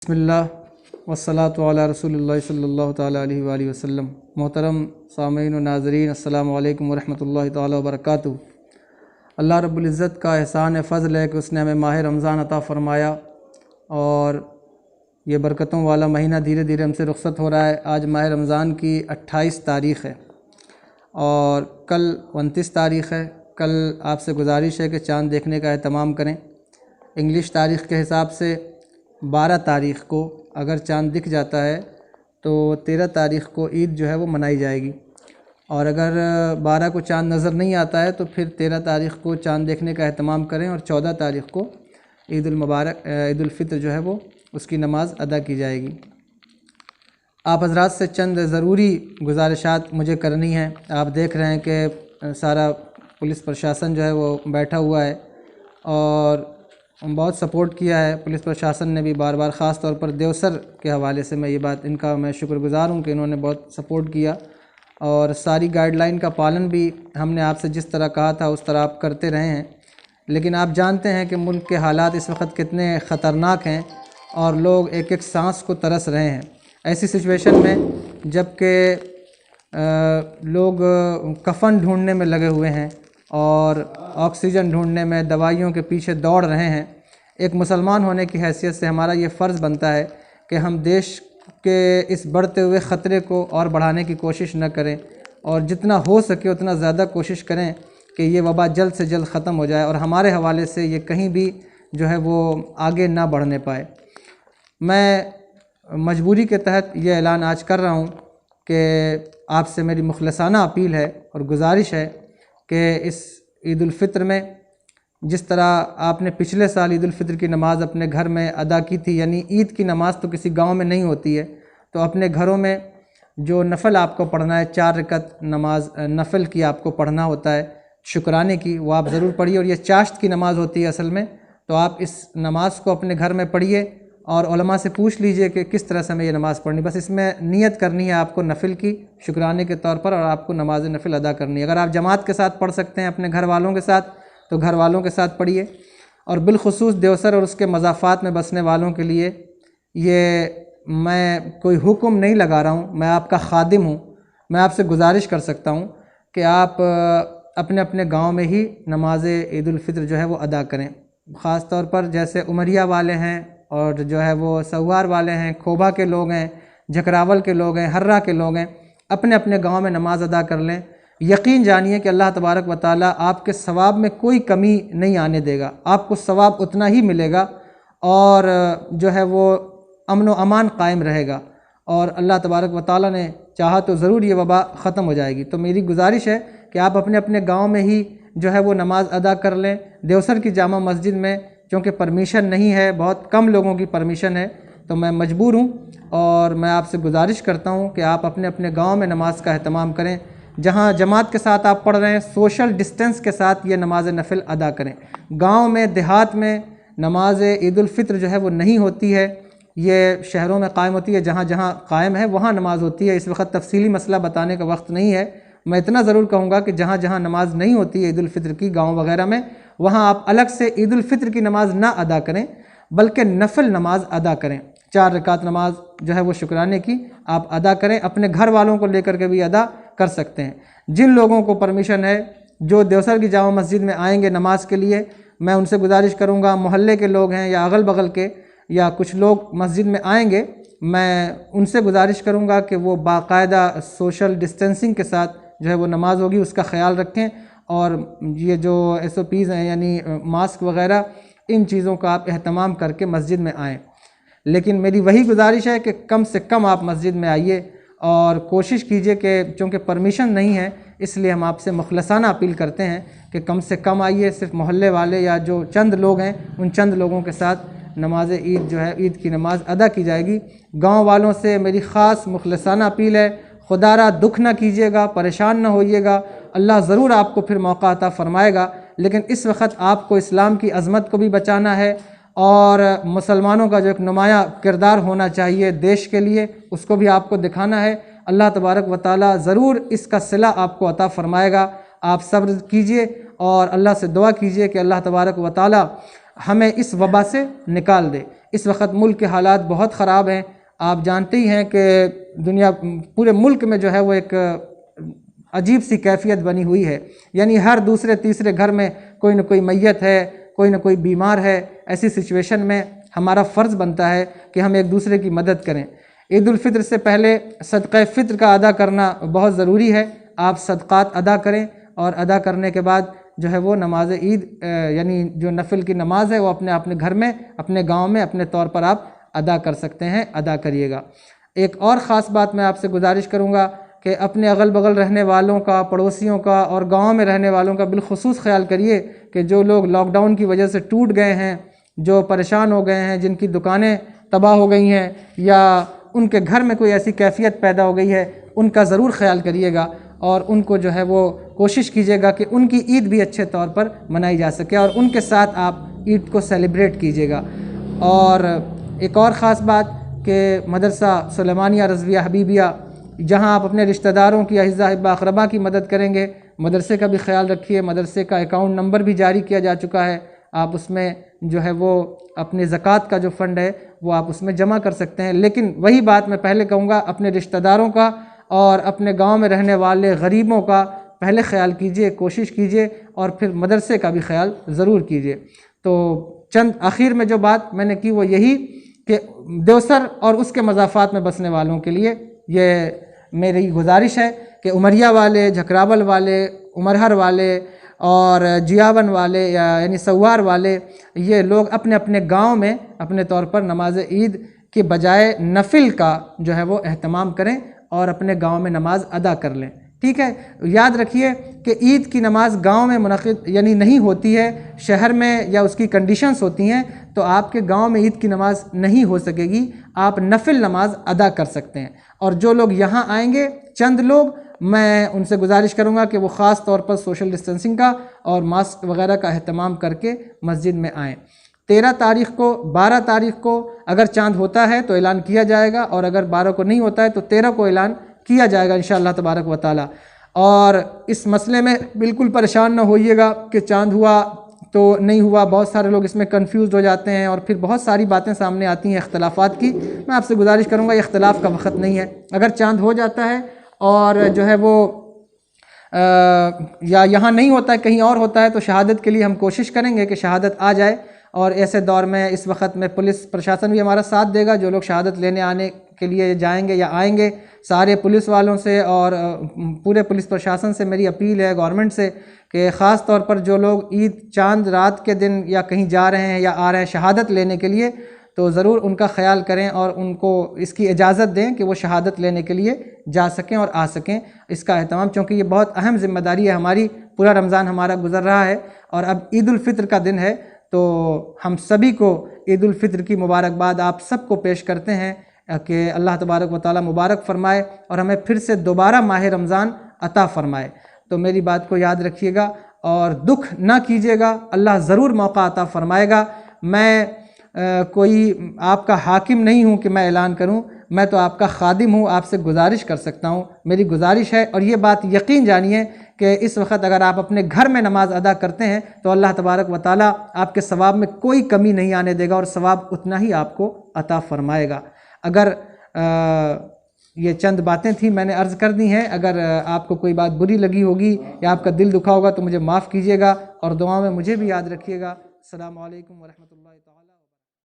بسم اللہ والصلاة علی رسول اللہ صلی اللہ تعالیٰ علیہ وآلہ وسلم۔ محترم سامعین و ناظرین، السلام علیکم ورحمۃ اللہ تعالیٰ وبرکاتہ۔ اللہ رب العزت کا احسان فضل ہے کہ اس نے ہمیں ماہ رمضان عطا فرمایا اور یہ برکتوں والا مہینہ دھیرے دھیرے ہم سے رخصت ہو رہا ہے۔ آج ماہ رمضان کی 28 تاریخ ہے اور کل 29 تاریخ ہے۔ کل آپ سے گزارش ہے کہ چاند دیکھنے کا اہتمام کریں۔ انگلش تاریخ کے حساب سے 12 تاریخ کو اگر چاند دکھ جاتا ہے تو 13 تاریخ کو عید جو ہے وہ منائی جائے گی، اور اگر 12 کو چاند نظر نہیں آتا ہے تو پھر 13 تاریخ کو چاند دیکھنے کا اہتمام کریں اور 14 تاریخ کو عید الفطر جو ہے وہ اس کی نماز ادا کی جائے گی۔ آپ حضرات سے چند ضروری گزارشات مجھے کرنی ہیں۔ آپ دیکھ رہے ہیں کہ سارا پولیس پرشاسن جو ہے وہ بیٹھا ہوا ہے اور بہت سپورٹ کیا ہے پولیس پرشاسن نے بھی بار بار، خاص طور پر دیوسر کے حوالے سے ان کا میں شکر گزار ہوں کہ انہوں نے بہت سپورٹ کیا، اور ساری گائیڈ لائن کا پالن بھی ہم نے آپ سے جس طرح کہا تھا اس طرح آپ کرتے رہے ہیں۔ لیکن آپ جانتے ہیں کہ ملک کے حالات اس وقت کتنے خطرناک ہیں اور لوگ ایک ایک سانس کو ترس رہے ہیں۔ ایسی سچویشن میں جب کہ لوگ کفن ڈھونڈنے میں لگے ہوئے ہیں اور آکسیجن ڈھونڈنے میں، دوائیوں کے پیچھے دوڑ رہے ہیں، ایک مسلمان ہونے کی حیثیت سے ہمارا یہ فرض بنتا ہے کہ ہم دیش کے اس بڑھتے ہوئے خطرے کو اور بڑھانے کی کوشش نہ کریں، اور جتنا ہو سکے اتنا زیادہ کوشش کریں کہ یہ وبا جلد سے جلد ختم ہو جائے اور ہمارے حوالے سے یہ کہیں بھی جو ہے وہ آگے نہ بڑھنے پائے۔ میں مجبوری کے تحت یہ اعلان آج کر رہا ہوں کہ آپ سے میری مخلصانہ اپیل ہے اور گزارش ہے کہ اس عید الفطر میں جس طرح آپ نے پچھلے سال عید الفطر کی نماز اپنے گھر میں ادا کی تھی، یعنی عید کی نماز تو کسی گاؤں میں نہیں ہوتی ہے، تو اپنے گھروں میں جو نفل آپ کو پڑھنا ہے، 4 رکعت نماز نفل کی آپ کو پڑھنا ہوتا ہے شکرانے کی، وہ آپ ضرور پڑھیے، اور یہ چاشت کی نماز ہوتی ہے اصل میں، تو آپ اس نماز کو اپنے گھر میں پڑھیے اور علماء سے پوچھ لیجئے کہ کس طرح سے ہمیں یہ نماز پڑھنی، بس اس میں نیت کرنی ہے آپ کو نفل کی شکرانے کے طور پر، اور آپ کو نماز نفل ادا کرنی ہے۔ اگر آپ جماعت کے ساتھ پڑھ سکتے ہیں اپنے گھر والوں کے ساتھ تو گھر والوں کے ساتھ پڑھیے، اور بالخصوص دیوسر اور اس کے مضافات میں بسنے والوں کے لیے یہ میں کوئی حکم نہیں لگا رہا ہوں، میں آپ کا خادم ہوں، میں آپ سے گزارش کر سکتا ہوں کہ آپ اپنے اپنے گاؤں میں ہی نماز عید الفطر جو ہے وہ ادا کریں۔ خاص طور پر جیسے عمریہ والے ہیں اور جو ہے وہ سوار والے ہیں، کھوبا کے لوگ ہیں، جھکراول کے لوگ ہیں، ہررا کے لوگ ہیں، اپنے اپنے گاؤں میں نماز ادا کر لیں۔ یقین جانیے کہ اللہ تبارک و تعالیٰ آپ کے ثواب میں کوئی کمی نہیں آنے دے گا، آپ کو ثواب اتنا ہی ملے گا، اور جو ہے وہ امن و امان قائم رہے گا، اور اللہ تبارک و تعالیٰ نے چاہا تو ضرور یہ وبا ختم ہو جائے گی۔ تو میری گزارش ہے کہ آپ اپنے اپنے گاؤں میں ہی جو ہے وہ نماز ادا کر لیں۔ دیوسر کی جامع مسجد میں چونکہ پرمیشن نہیں ہے، بہت کم لوگوں کی پرمیشن ہے، تو میں مجبور ہوں، اور میں آپ سے گزارش کرتا ہوں کہ آپ اپنے اپنے گاؤں میں نماز کا اہتمام کریں۔ جہاں جماعت کے ساتھ آپ پڑھ رہے ہیں، سوشل ڈسٹنس کے ساتھ یہ نماز نفل ادا کریں۔ گاؤں میں، دیہات میں نماز عید الفطر جو ہے وہ نہیں ہوتی ہے، یہ شہروں میں قائم ہوتی ہے، جہاں جہاں قائم ہے وہاں نماز ہوتی ہے۔ اس وقت تفصیلی مسئلہ بتانے کا وقت نہیں ہے، میں اتنا ضرور کہوں گا کہ جہاں جہاں نماز نہیں ہوتی ہے عید الفطر کی گاؤں وغیرہ میں، وہاں آپ الگ سے عید الفطر کی نماز نہ ادا کریں بلکہ نفل نماز ادا کریں۔ 4 رکعت نماز جو ہے وہ شکرانے کی آپ ادا کریں، اپنے گھر والوں کو لے کر کے بھی ادا کر سکتے ہیں۔ جن لوگوں کو پرمیشن ہے، جو دیوسر کی جامع مسجد میں آئیں گے نماز کے لیے، میں ان سے گزارش کروں گا، محلے کے لوگ ہیں یا اغل بغل کے یا کچھ لوگ مسجد میں آئیں گے، میں ان سے گزارش کروں گا کہ وہ باقاعدہ سوشل ڈسٹنسنگ کے ساتھ جو ہے وہ نماز ہوگی اس کا خیال رکھیں، اور یہ جو SOPs ہیں یعنی ماسک وغیرہ، ان چیزوں کا آپ اہتمام کر کے مسجد میں آئیں۔ لیکن میری وہی گزارش ہے کہ کم سے کم آپ مسجد میں آئیے اور کوشش کیجئے کہ چونکہ پرمیشن نہیں ہے اس لیے ہم آپ سے مخلصانہ اپیل کرتے ہیں کہ کم سے کم آئیے، صرف محلے والے یا جو چند لوگ ہیں ان چند لوگوں کے ساتھ نماز عید جو ہے عید کی نماز ادا کی جائے گی۔ گاؤں والوں سے میری خاص مخلصانہ اپیل ہے، خدا را دکھ نہ کیجیے گا، پریشان نہ ہوئیے گا، اللہ ضرور آپ کو پھر موقع عطا فرمائے گا، لیکن اس وقت آپ کو اسلام کی عظمت کو بھی بچانا ہے، اور مسلمانوں کا جو ایک نمایاں کردار ہونا چاہیے دیش کے لیے اس کو بھی آپ کو دکھانا ہے۔ اللہ تبارک و تعالیٰ ضرور اس کا صلہ آپ کو عطا فرمائے گا، آپ صبر کیجئے اور اللہ سے دعا کیجئے کہ اللہ تبارک و تعالیٰ ہمیں اس وبا سے نکال دے۔ اس وقت ملک کے حالات بہت خراب ہیں. آپ جانتے ہی ہیں کہ دنیا پورے ملک میں جو ہے وہ ایک عجیب سی کیفیت بنی ہوئی ہے. یعنی ہر دوسرے تیسرے گھر میں کوئی نہ کوئی میت ہے، کوئی نہ کوئی بیمار ہے. ایسی سچویشن میں ہمارا فرض بنتا ہے کہ ہم ایک دوسرے کی مدد کریں. عید الفطر سے پہلے صدقہ فطر کا ادا کرنا بہت ضروری ہے. آپ صدقات ادا کریں اور ادا کرنے کے بعد جو ہے وہ نماز عید یعنی جو نفل کی نماز ہے وہ اپنے گھر میں، اپنے گاؤں میں اپنے طور پر آپ ادا کر سکتے ہیں، ادا کریے گا. ایک اور خاص بات میں آپ سے گزارش کروں گا کہ اپنے اغل بغل رہنے والوں کا، پڑوسیوں کا اور گاؤں میں رہنے والوں کا بالخصوص خیال کریے کہ جو لوگ لاک ڈاؤن کی وجہ سے ٹوٹ گئے ہیں، جو پریشان ہو گئے ہیں، جن کی دکانیں تباہ ہو گئی ہیں یا ان کے گھر میں کوئی ایسی کیفیت پیدا ہو گئی ہے، ان کا ضرور خیال کریے گا اور ان کو جو ہے وہ کوشش کیجیے گا کہ ان کی عید بھی اچھے طور پر منائی جا سکے اور ان کے ساتھ آپ عید کو سیلیبریٹ کیجیے گا. اور ایک اور خاص بات کہ مدرسہ سلیمانیہ رضویہ حبیبیہ، جہاں آپ اپنے رشتہ داروں کی، اعزاء احبا اقربا کی مدد کریں گے، مدرسے کا بھی خیال رکھیے. مدرسے کا اکاؤنٹ نمبر بھی جاری کیا جا چکا ہے. آپ اس میں جو ہے وہ اپنے زکوٰۃ کا جو فنڈ ہے وہ آپ اس میں جمع کر سکتے ہیں. لیکن وہی بات میں پہلے کہوں گا، اپنے رشتہ داروں کا اور اپنے گاؤں میں رہنے والے غریبوں کا پہلے خیال کیجئے، کوشش کیجئے اور پھر مدرسے کا بھی خیال ضرور کیجئے. تو چند آخر میں جو بات میں نے کی وہ یہی کہ دیوسر اور اس کے مضافات میں بسنے والوں کے لیے یہ میری گزارش ہے کہ امریہ والے، جھکراول والے، عمرہر والے اور جیاون والے یعنی سوار والے، یہ لوگ اپنے اپنے گاؤں میں اپنے طور پر نماز عید کے بجائے نفل کا جو ہے وہ اہتمام کریں اور اپنے گاؤں میں نماز ادا کر لیں. ٹھیک ہے. یاد رکھیے کہ عید کی نماز گاؤں میں منعقد یعنی نہیں ہوتی ہے، شہر میں یا اس کی کنڈیشنز ہوتی ہیں، تو آپ کے گاؤں میں عید کی نماز نہیں ہو سکے گی. آپ نفل نماز ادا کر سکتے ہیں. اور جو لوگ یہاں آئیں گے، چند لوگ، میں ان سے گزارش کروں گا کہ وہ خاص طور پر سوشل ڈسٹینسنگ کا اور ماسک وغیرہ کا اہتمام کر کے مسجد میں آئیں. 13 تاریخ کو، 12 تاریخ کو اگر چاند ہوتا ہے تو اعلان کیا جائے گا، اور اگر 12 کو نہیں ہوتا ہے تو 13 کو اعلان کیا جائے گا انشاءاللہ تبارک و تعالی. اور اس مسئلے میں بالکل پریشان نہ ہوئیے گا کہ چاند ہوا تو نہیں ہوا. بہت سارے لوگ اس میں کنفیوزڈ ہو جاتے ہیں اور پھر بہت ساری باتیں سامنے آتی ہیں اختلافات کی. میں آپ سے گزارش کروں گا یہ اختلاف کا وقت نہیں ہے. اگر چاند ہو جاتا ہے اور جو ہے وہ یا یہاں نہیں ہوتا ہے، کہیں اور ہوتا ہے، تو شہادت کے لیے ہم کوشش کریں گے کہ شہادت آ جائے. اور ایسے دور میں اس وقت میں پولیس پرشاسن بھی ہمارا ساتھ دے گا. جو لوگ شہادت لینے آنے کے لیے جائیں گے یا آئیں گے، سارے پولیس والوں سے اور پورے پولیس پرشاسن سے میری اپیل ہے، گورنمنٹ سے، کہ خاص طور پر جو لوگ عید چاند رات کے دن یا کہیں جا رہے ہیں یا آ رہے ہیں شہادت لینے کے لیے، تو ضرور ان کا خیال کریں اور ان کو اس کی اجازت دیں کہ وہ شہادت لینے کے لیے جا سکیں اور آ سکیں. اس کا اہتمام، چونکہ یہ بہت اہم ذمہ داری ہے ہماری. پورا رمضان ہمارا گزر رہا ہے اور اب عید الفطر کا دن ہے، تو ہم سبھی کو عید الفطر کی مبارکباد آپ سب کو پیش کرتے ہیں کہ اللہ تبارک و تعالی مبارک فرمائے اور ہمیں پھر سے دوبارہ ماہ رمضان عطا فرمائے. تو میری بات کو یاد رکھیے گا اور دکھ نہ کیجیے گا، اللہ ضرور موقع عطا فرمائے گا. میں کوئی آپ کا حاکم نہیں ہوں کہ میں اعلان کروں، میں تو آپ کا خادم ہوں، آپ سے گزارش کر سکتا ہوں. میری گزارش ہے، اور یہ بات یقین جانیے کہ اس وقت اگر آپ اپنے گھر میں نماز ادا کرتے ہیں تو اللہ تبارک و تعالی آپ کے ثواب میں کوئی کمی نہیں آنے دے گا اور ثواب اتنا ہی آپ کو عطا فرمائے گا. اگر یہ چند باتیں تھیں میں نے عرض کر دی ہیں. اگر آپ کو کوئی بات بری لگی ہوگی یا آپ کا دل دکھا ہوگا تو مجھے معاف کیجیے گا اور دعاؤں میں مجھے بھی یاد رکھیے گا. السلام علیکم ورحمۃ اللہ تعالی.